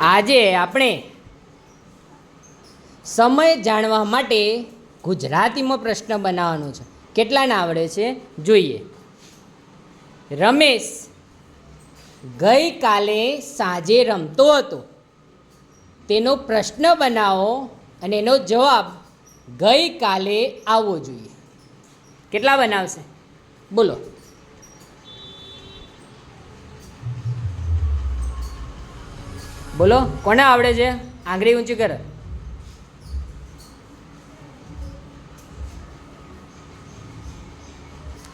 આજે આપણે સમય જાણવા માટે ગુજરાતીમાં પ્રશ્ન બનાવવાનો છે. કેટલાને આવડે છે જોઈએ. રમેશ ગઈકાલે સાંજે રમતો હતો. તેનો પ્રશ્ન બનાવો અને એનો જવાબ ગઈકાલે આવવો જોઈએ. કેટલા બનાવશે બોલો? બોલો, કોને આવડે છે? આંગળી ઊંચી કર.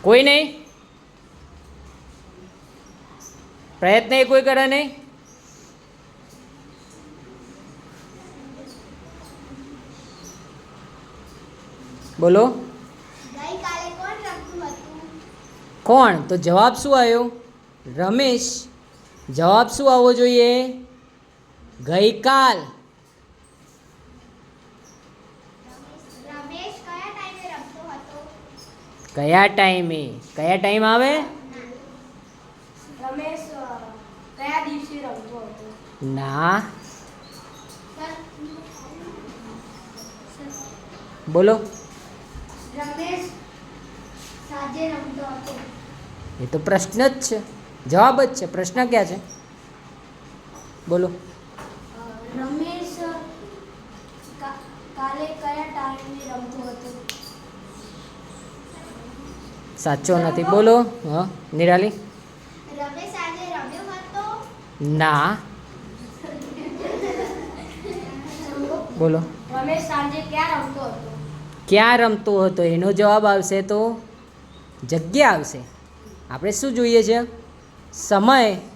કોઈ નહીં? પ્રયત્ન એ કોઈ કરે નહીં? બોલો. ગઈકાલે કોણ રમતું હતું? કોણ? તો જવાબ શું આવ્યો? રમેશ. જવાબ શું આવવો જોઈએ? ગઈકાલ. રમેશ કયા ટાઈમે રમતો હતો? કયા ટાઈમે? કયા ટાઈમ આવે? રમેશ કયા દિવસે રમતો હતો? ના. બોલો. રમેશ સાંજે રમતો હતો. એ તો પ્રશ્ન જ છે, જવાબ જ છે. પ્રશ્ન ક્યાં છે? બોલો. રમેશ કાલે કયા ટાઈમે રમતો હતો? સાચો નથી. બોલો. હા, નિરાલી. રમેશ આજે રમ્યો હતો? ના. બોલો. રમેશ સાંજે ક્યાં રમતો હતો? ક્યાં રમતો હતો? એનો જવાબ આવશે તો જગ્યા આવશે. આપણે શું જોઈએ છે? સમય.